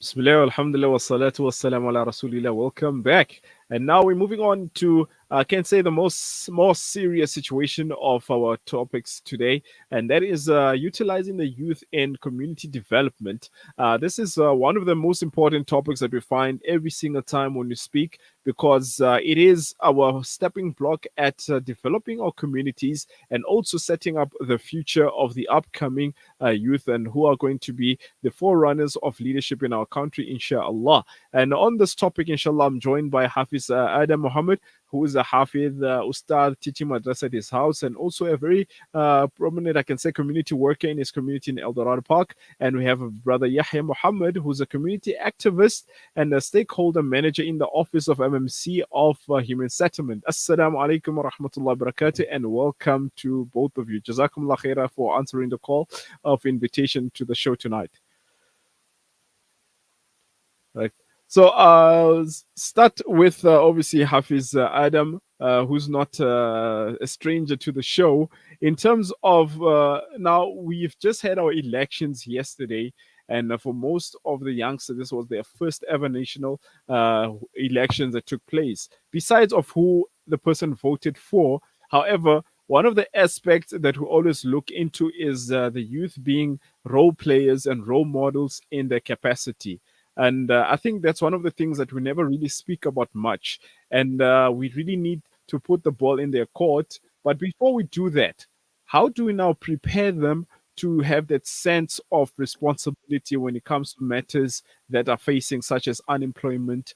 Bismillah, alhamdulillah, wa salatu wa salam ala rasulillah. Welcome back. And now we're moving on to, I can say, the more serious situation of our topics today, and that is utilizing the youth in community development. This is one of the most important topics that we find every single time when we speak, because it is our stepping block at developing our communities and also setting up the future of the upcoming youth and who are going to be the forerunners of leadership in our country, inshallah. And on this topic, inshallah, I'm joined by Hafiz Adam Mohammed, who is a Hafiz Ustādh teaching madrasa at his house, and also a very prominent, I can say, community worker in his community in El Dorado Park. And we have a brother Yahya Mohammed, who's a community activist and a stakeholder manager in the Office of MMC of Human Settlement. Assalamu alaikum wa rahmatullahi wa barakatuh, and welcome to both of you. Jazakumullah khairah for answering the call of invitation to the show tonight. Right. So start with obviously Hafiz Adam, who's not a stranger to the show. In terms of now, we've just had our elections yesterday, and for most of the youngsters, this was their first ever national elections that took place. Besides of who the person voted for, however, one of the aspects that we always look into is the youth being role players and role models in their capacity. And I think that's one of the things that we never really speak about much. And we really need to put the ball in their court. But before we do that, how do we now prepare them to have that sense of responsibility when it comes to matters that are facing, such as unemployment,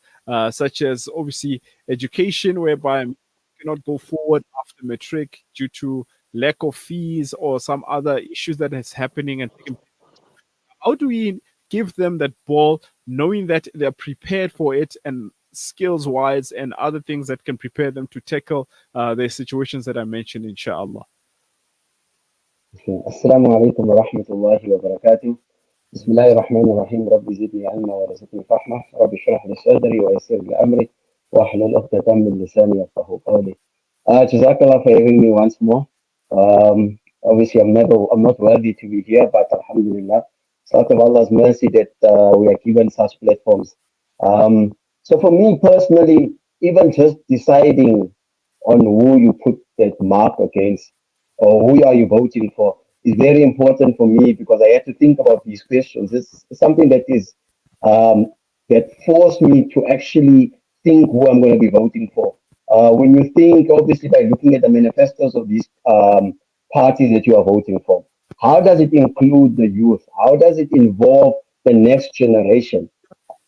such as obviously education, whereby you cannot go forward after matric due to lack of fees or some other issues that is happening, and how do we give them that ball, knowing that they're prepared for it, and skills wise and other things that can prepare them to tackle the situations that I mentioned, inshallah? السلام عليكم ورحمة الله وبركاته. بسم الله الرحمن الرحيم. رب زدني علما ورزقني فحمة. رب اشرح لي صدري ويسر لي أمري واحلل عقدة من لساني يفقهوا قولي. Jazakallah for having me once more. Obviously, I'm not worthy to be here, but Alhamdulillah, it's out of Allah's mercy that we are given such platforms. So for me personally, even just deciding on who you put that mark against or who are you voting for is very important for me because I had to think about these questions. It's something that is um, that forced me to actually think who I'm going to be voting for. When you think, obviously, by looking at the manifestos of these parties that you are voting for, how does it include the youth? How does it involve the next generation?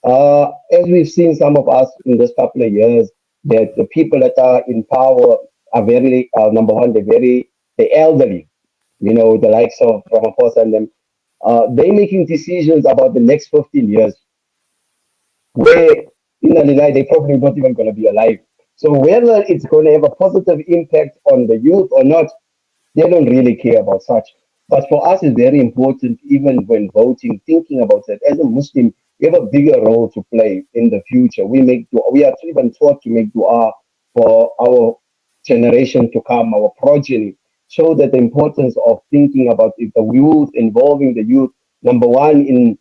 As we've seen some of us in this couple of years, that the people that are in power are very, number one, the elderly, the likes of Ramaphosa and them, they're making decisions about the next 15 years where in reality they're probably not even going to be alive. So whether it's going to have a positive impact on the youth or not, they don't really care about such. But for us, it's very important, even when voting, thinking about that. As a Muslim, we have a bigger role to play in the future. We are even taught to make dua for our generation to come, our progeny. Show that the importance of thinking about the youth, involving the youth, number one, in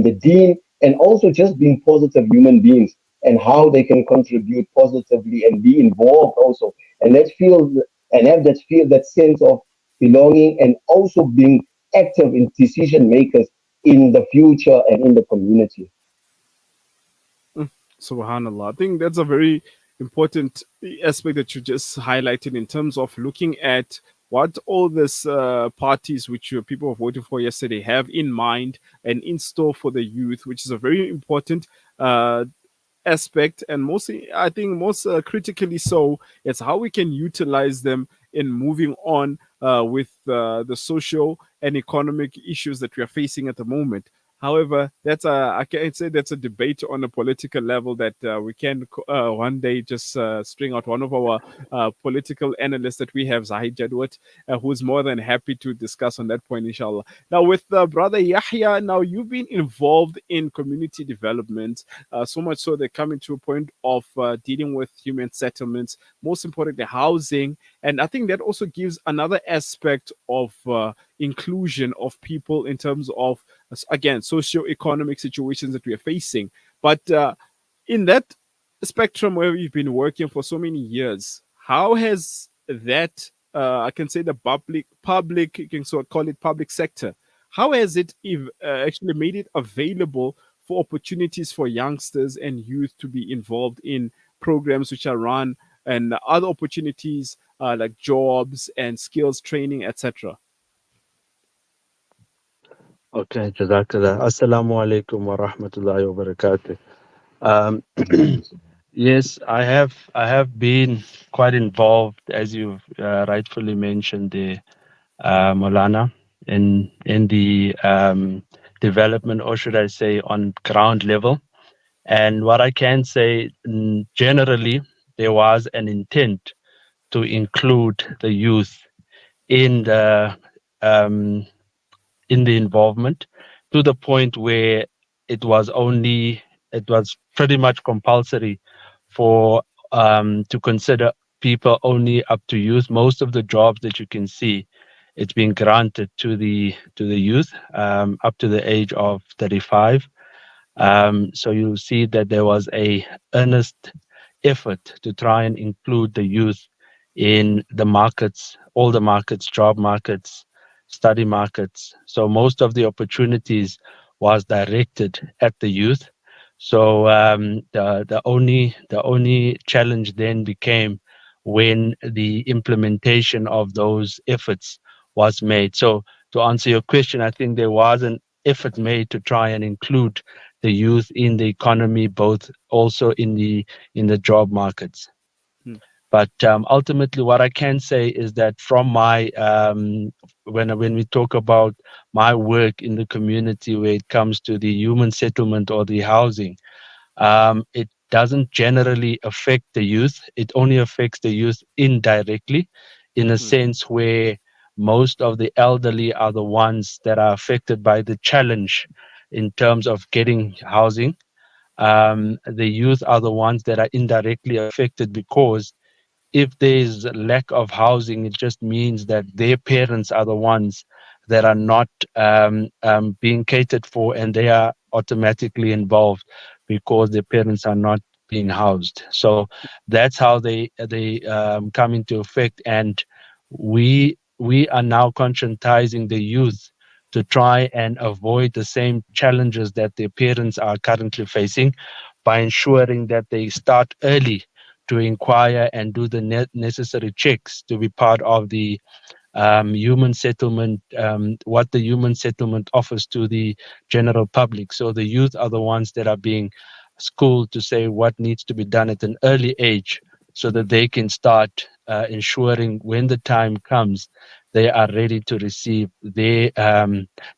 the deen, and also just being positive human beings and how they can contribute positively and be involved also. And let's feel and have that sense of belonging and also being active in decision makers in the future and in the community. Subhanallah. I think that's a very important aspect that you just highlighted in terms of looking at what all these parties which people were voting for yesterday have in mind and in store for the youth, which is a very important uh, aspect, and mostly I think most critically so, it's how we can utilize them in moving on with the social and economic issues that we are facing at the moment. However, that's a, I can say that's a debate on a political level that we can one day just string out one of our political analysts that we have, Zahid Jadwat, who's more than happy to discuss on that point, inshallah. Now, with brother Yahya, now you've been involved in community development, so much so they're coming to a point of dealing with human settlements, most importantly, housing. And I think that also gives another aspect of inclusion of people in terms of, again, socio-economic situations that we are facing. But in that spectrum where we've been working for so many years, how has that, I can say the public, you can sort of call it public sector, how has it actually made it available for opportunities for youngsters and youth to be involved in programs which are run, and other opportunities like jobs and skills training, etc.? Okay, Jazakallah. Assalamu alaikum wa rahmatullahi wa barakatuh. Um, yes, I have been quite involved, as you've rightfully mentioned, the Moulana, in the development, or should I say, on ground level. And what I can say, generally, there was an intent to include the youth in the um, involvement, to the point where it was only it was pretty much compulsory for to consider people only up to youth. Most of the jobs that you can see, it's been granted to the youth up to the age of 35. So you see that there was a earnest effort to try and include the youth in the markets, all the markets, job markets, study markets. So most of the opportunities was directed at the youth. So the only challenge then became when the implementation of those efforts was made. So to answer your question, I think there was an effort made to try and include the youth in the economy, both also in the job markets. Hmm. But ultimately, what I can say is that from my when we talk about my work in the community, where it comes to the human settlement or the housing, it doesn't generally affect the youth. It only affects the youth indirectly, in a Hmm. sense where most of the elderly are the ones that are affected by the challenge in terms of getting housing. The youth are the ones that are indirectly affected, because if there's a lack of housing, it just means that their parents are the ones that are not being catered for, and they are automatically involved because their parents are not being housed. So that's how they come into effect, and we are now conscientizing the youth to try and avoid the same challenges that their parents are currently facing, by ensuring that they start early to inquire and do the necessary checks to be part of the human settlement, what the human settlement offers to the general public. So the youth are the ones that are being schooled to say what needs to be done at an early age, so that they can start ensuring when the time comes, they are ready to receive their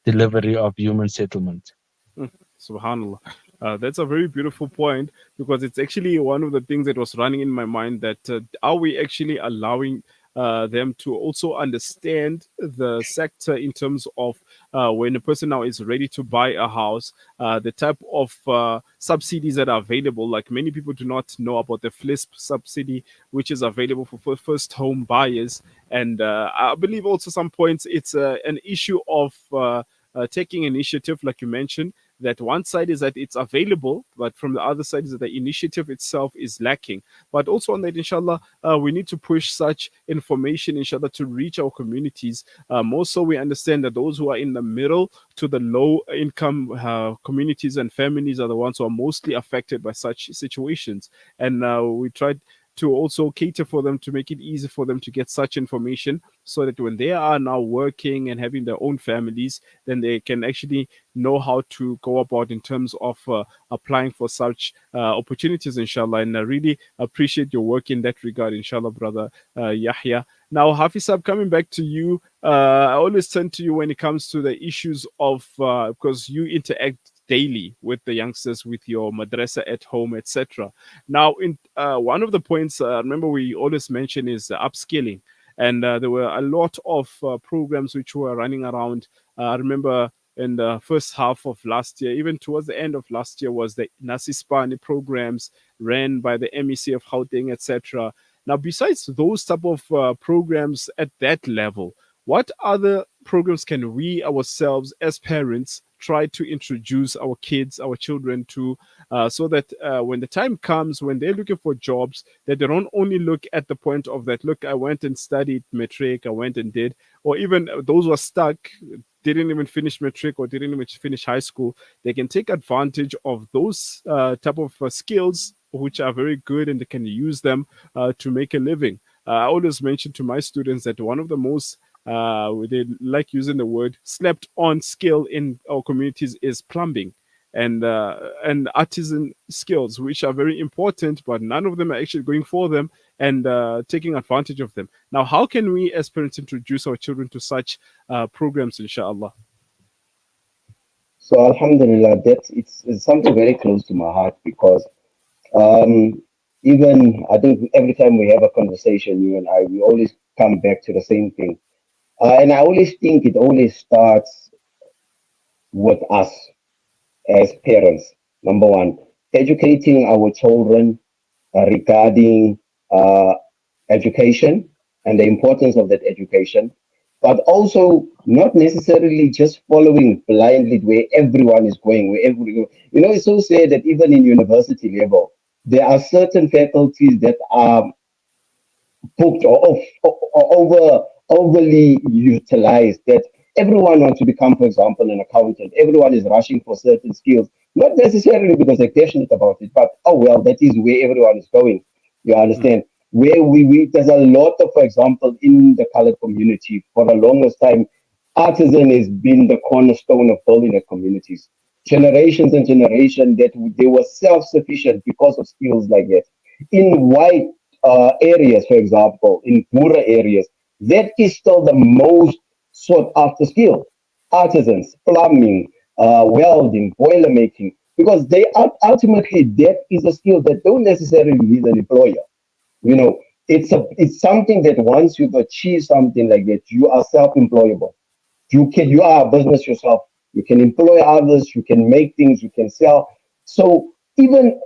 delivery of human settlement. Mm, Subhanallah. That's a very beautiful point, because it's actually one of the things that was running in my mind, that are we actually allowing them to also understand the sector in terms of when a person now is ready to buy a house, the type of subsidies that are available. Like, many people do not know about the FLISP subsidy, which is available for first home buyers. And I believe also some points it's an issue of taking initiative, like you mentioned, that one side is that it's available, but from the other side is that the initiative itself is lacking. But also on that, inshallah, we need to push such information, inshallah, to reach our communities. More so, we understand that those who are in the middle to the low income communities and families are the ones who are mostly affected by such situations. And we tried to also cater for them, to make it easy for them to get such information, so that when they are now working and having their own families, then they can actually know how to go about in terms of applying for such opportunities, inshallah. And I really appreciate your work in that regard, inshallah, brother Yahya. Now, Hafiz, I'm coming back to you. I always turn to you when it comes to the issues of, because you interact daily with the youngsters, with your madrasa at home, etc. Now, in one of the points, remember, we always mention is upskilling. And there were a lot of programs which were running around. I remember in the first half of last year, even towards the end of last year, was the Nasispani programs ran by the MEC of Gauteng, etc. Now, besides those type of programs at that level, what other programs can we ourselves as parents try to introduce our kids, our children to, so that when the time comes when they're looking for jobs, that they don't only look at the point of that, look, I went and studied matric, I went and did, or even those who are stuck, didn't even finish matric or didn't even finish high school, they can take advantage of those type of skills which are very good, and they can use them to make a living. I always mention to my students that one of the most they like using the word slept on skill in our communities is plumbing and artisan skills, which are very important, but none of them are actually going for them and taking advantage of them. Now, how can we as parents introduce our children to such programs, inshallah? So Alhamdulillah, it's something very close to my heart because um, even I think every time we have a conversation, you and I, we always come back to the same thing. And I always think it always starts with us as parents. Number one, educating our children regarding uh, education and the importance of that education, but also not necessarily just following blindly where everyone is going, it's so sad that even in university level, there are certain faculties that are booked or overly utilized, that everyone wants to become, for example, an accountant. Everyone is rushing for certain skills, not necessarily because they're passionate about it, but oh well, that is where everyone is going. You understand? Where we there's a lot of, for example, in the colored community for the longest time, artisan has been the cornerstone of building the communities. Generations and generations that they were self-sufficient because of skills like that. In white areas, for example, in poorer areas, that is still the most sought after skill. Artisans, plumbing, welding, boiler making, because they are ultimately that is a skill that don't necessarily need an employer. It's something that once you've achieved something like that, you are self-employable. You are a business yourself. You can employ others. You can make things. You can sell. So even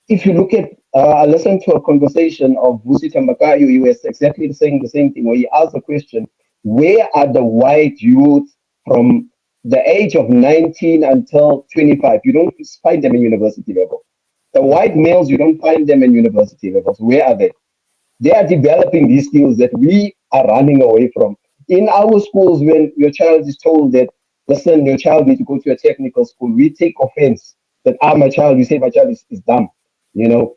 if you look at, I listened to a conversation of Vusi Tambakayu. He was exactly saying the same thing, where he asked the question, where are the white youth from the age of 19 until 25? You don't find them in university level. The white males, you don't find them in university levels. Where are they? They are developing these skills that we are running away from. In our schools, when your child is told that, listen, your child needs to go to a technical school, we take offense that, my child, you say my child is dumb.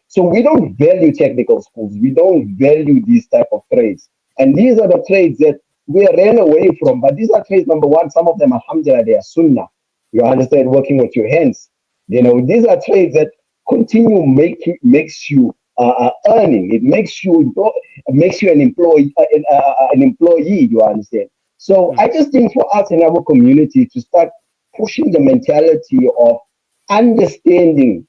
So we don't value technical schools. We don't value these type of trades. And these are the trades that we ran away from. But these are trades, number one, some of them, alhamdulillah, they are sunnah. You understand, working with your hands. These are trades that continue makes you earning. It makes you an employee. You understand? So I just think for us in our community to start pushing the mentality of understanding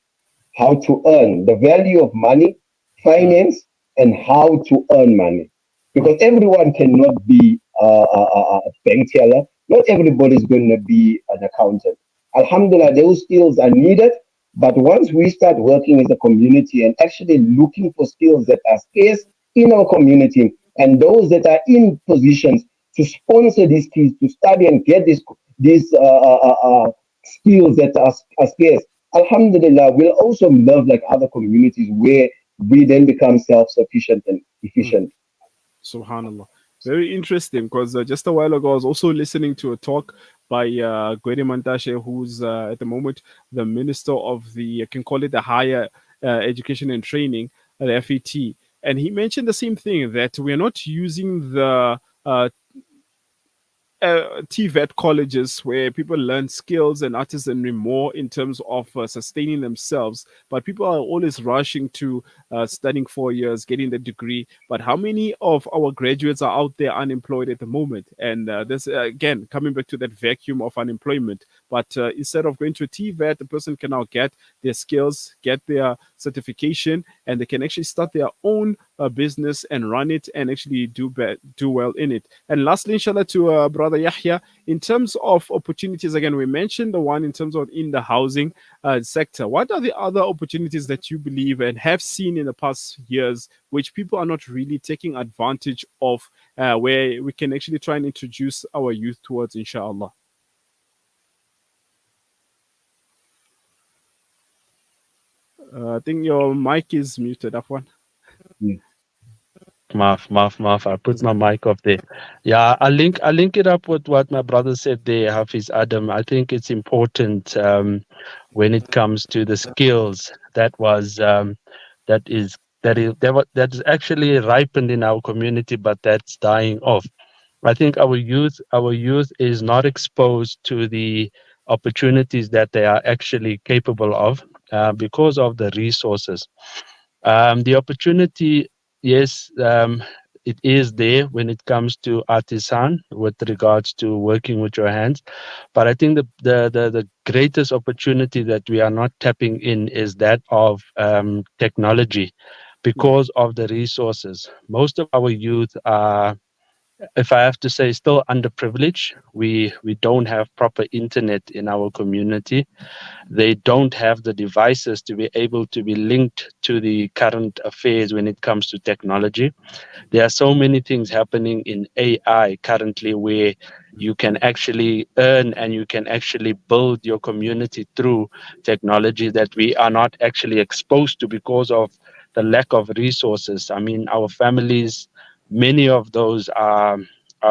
how to earn the value of money, finance, and how to earn money. Because everyone cannot be a bank teller. Not everybody is going to be an accountant. Alhamdulillah, those skills are needed. But once we start working as a community and actually looking for skills that are scarce in our community, and those that are in positions to sponsor these kids to study and get these skills that are scarce, alhamdulillah, we'll also love like other communities where we then become self-sufficient and efficient. Subhanallah. Very interesting, because just a while ago I was also listening to a talk by Gwede Mantashe, who's at the moment the Minister of the, I can call it the Higher Education and Training, the FET. And he mentioned the same thing, that we are not using the TVET colleges where people learn skills and artisanry more in terms of sustaining themselves. But people are always rushing to studying 4 years, getting the degree. But how many of our graduates are out there unemployed at the moment? And this, again, coming back to that vacuum of unemployment. But instead of going to a TVET, the person can now get their skills, get their certification, and they can actually start their own business and run it and actually do well in it. And lastly, inshallah, to brother Yahya, in terms of opportunities, again, we mentioned the one in terms of in the housing sector. What are the other opportunities that you believe and have seen in the past years which people are not really taking advantage of, where we can actually try and introduce our youth towards, inshallah? I think your mic is muted, Afwan. Maaf. I put my mic off there. Yeah, I link it up with what my brother said there, Hafiz Adam. I think it's important when it comes to the skills that is actually ripened in our community, but that's dying off. I think our youth is not exposed to the opportunities that they are actually capable of because of the resources. The opportunity, yes, it is there when it comes to artisan with regards to working with your hands. But I think the greatest opportunity that we are not tapping in is that of technology because of the resources. Most of our youth are, if I have to say, still underprivileged. We don't have proper internet in our community. They don't have the devices to be able to be linked to the current affairs when it comes to technology. There are so many things happening in AI currently where you can actually earn and you can actually build your community through technology that we are not actually exposed to because of the lack of resources. I mean, our families, many of those are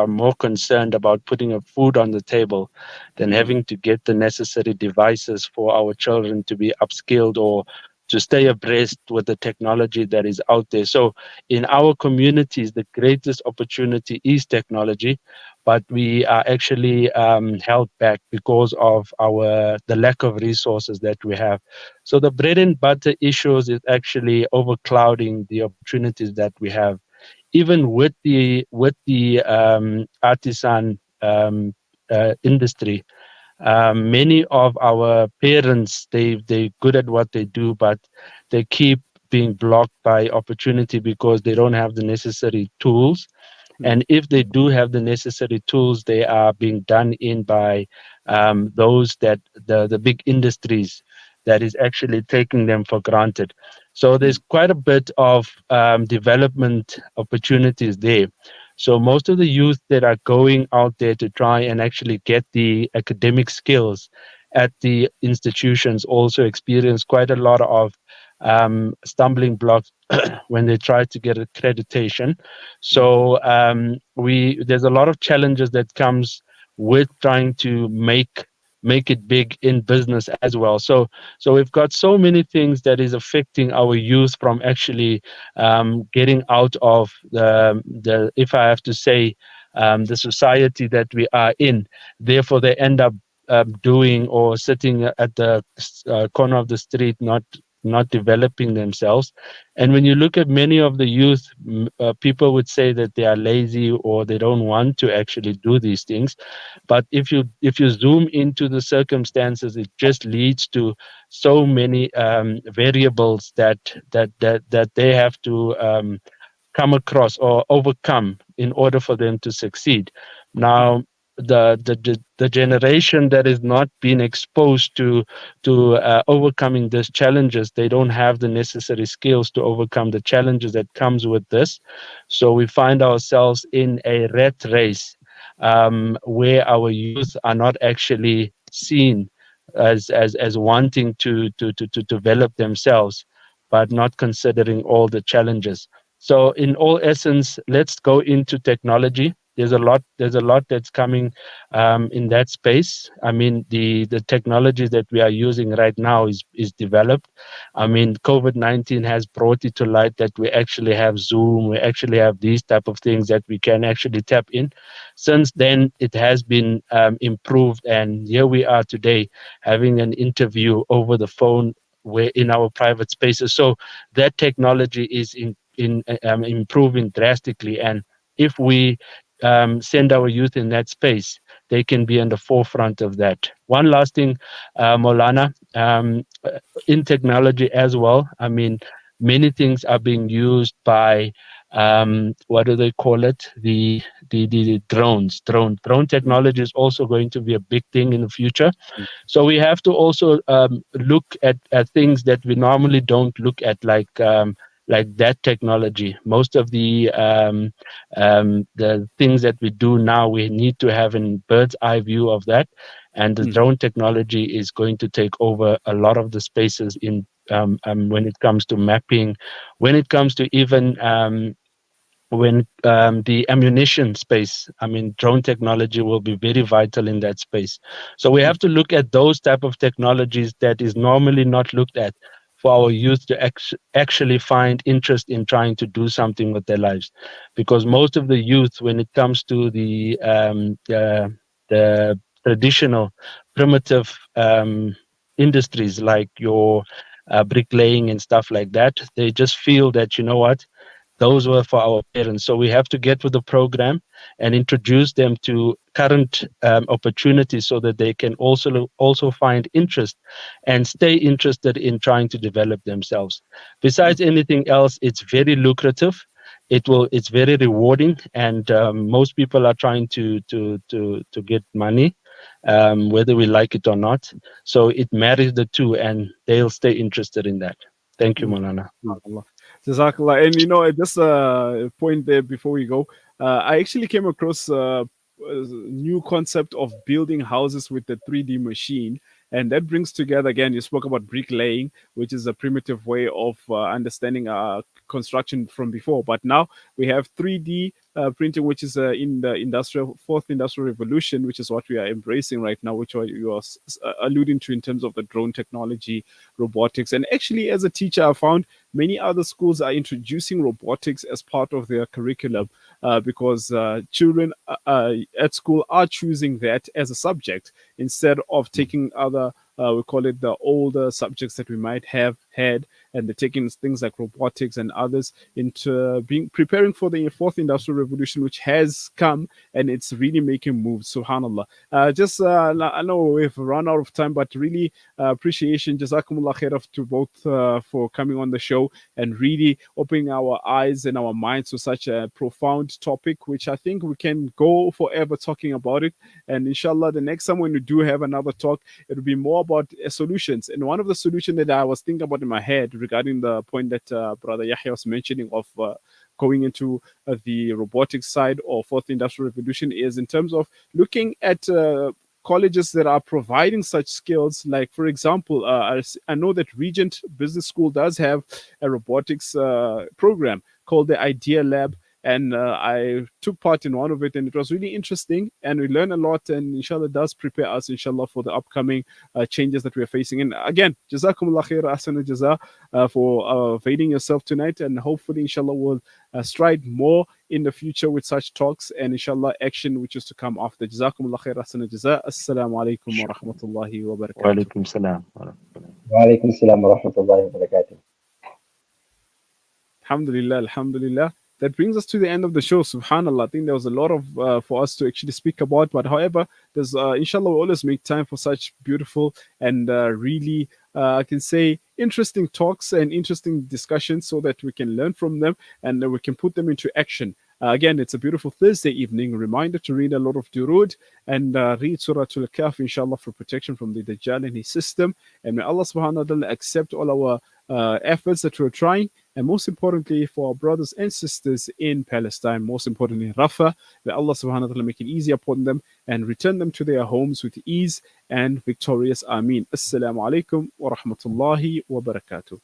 more concerned about putting a food on the table than having to get the necessary devices for our children to be upskilled or to stay abreast with the technology that is out there. So in our communities, the greatest opportunity is technology, but we are actually held back because of the lack of resources that we have. So the bread and butter issues is actually overclouding the opportunities that we have, even with the artisan industry. Many of our parents, they're good at what they do, but they keep being blocked by opportunity because they don't have the necessary tools. And if they do have the necessary tools, they are being done in by those that the big industries that is actually taking them for granted. So there's quite a bit of development opportunities there. So most of the youth that are going out there to try and actually get the academic skills at the institutions also experience quite a lot of stumbling blocks when they try to get accreditation. So there's a lot of challenges that comes with trying to make it big in business as well. So we've got so many things that is affecting our youth from actually getting out of the if I have to say the society that we are in. Therefore, they end up doing or sitting at the corner of the street, not developing themselves. And when you look at many of the youth, people would say that they are lazy or they don't want to actually do these things. But if you zoom into the circumstances, it just leads to so many variables that they have to come across or overcome in order for them to succeed. Now, the generation that is not being exposed to overcoming these challenges, they don't have the necessary skills to overcome the challenges that comes with this. So we find ourselves in a rat race where our youth are not actually seen as wanting to develop themselves, but not considering all the challenges. So in all essence, let's go into technology. There's a lot that's coming in that space. I mean, the technology that we are using right now is developed. I mean, COVID-19 has brought it to light that we actually have Zoom, we actually have these type of things that we can actually tap in. Since then, it has been improved, and here we are today having an interview over the phone where in our private spaces. So that technology is improving drastically, and if we send our youth in that space, they can be on the forefront of that. One last thing, Moulana, in technology as well. I mean, Many things are being used by what do they call it? The drones. Drone technology is also going to be a big thing in the future. So we have to also look at things that we normally don't look at, like that technology. Most of the things that we do now, we need to have a bird's eye view of that. And the drone technology is going to take over a lot of the spaces in when it comes to mapping, when it comes to even when the ammunition space. I mean, drone technology will be very vital in that space. So we have to look at those type of technologies that is normally not looked at, for our youth to actually find interest in trying to do something with their lives. Because most of the youth, when it comes to the traditional primitive industries like your bricklaying and stuff like that, they just feel that, you know what, those were for our parents. So we have to get with the program and introduce them to current opportunities, so that they can also find interest and stay interested in trying to develop themselves. Besides anything else, it's very lucrative. It's very rewarding, and most people are trying to get money, whether we like it or not. So it marries the two, and they'll stay interested in that. Thank you, Moulana. Jazakallah. And you know, just a point there before we go. I actually came across a new concept of building houses with the 3D machine. And that brings together, again, you spoke about bricklaying, which is a primitive way of understanding construction from before. But now we have 3D printing, which is in the fourth industrial revolution, which is what we are embracing right now, which you are alluding to in terms of the drone technology, robotics. And actually, as a teacher, I found many other schools are introducing robotics as part of their curriculum, because children at school are choosing that as a subject instead of taking other, we call it the older subjects that we might have had, and they're taking things like robotics and others into preparing for the fourth industrial revolution, which has come, and it's really making moves. Subhanallah. I know we've run out of time, but really appreciation, jazakumullah khair to both for coming on the show and really opening our eyes and our minds to such a profound topic, which I think we can go forever talking about it. And inshallah, the next time when we do have another talk, it'll be more about solutions. And one of the solutions that I was thinking about in my head regarding the point that Brother Yahya was mentioning of going into the robotics side or fourth industrial revolution is in terms of looking at colleges that are providing such skills. Like, for example, I know that Regent Business School does have a robotics program called the Idea Lab. And I took part in one of it, and it was really interesting, and we learned a lot, and inshallah does prepare us, inshallah, for the upcoming changes that we're facing. And again, jazakumullah khair, ahsan jaza, for availing yourself tonight, and hopefully, inshallah, we'll stride more in the future with such talks, and inshallah, action which is to come after. Jazakumullah khair, ahsan jaza. Assalamu alaikum wa rahmatullahi wa barakatuh. Wa alaikum salam. Wa alaikum salam wa rahmatullahi wa barakatuh. Alhamdulillah, alhamdulillah. That brings us to the end of the show. Subhanallah. I think there was a lot of for us to actually speak about. But however, there's inshallah, we'll always make time for such beautiful and really, I can say, interesting talks and interesting discussions, so that we can learn from them and we can put them into action. Again, it's a beautiful Thursday evening. Reminder to read a lot of Durud and read Surah Al-Kahf, inshallah, for protection from the Dajjal and his system. And may Allah subhanahu wa ta'ala accept all our efforts that we're trying. And most importantly, for our brothers and sisters in Palestine, most importantly in Rafah, may Allah subhanahu wa ta'ala make it easy upon them and return them to their homes with ease and victorious. Ameen. Assalamu alaikum wa rahmatullahi wa barakatuh.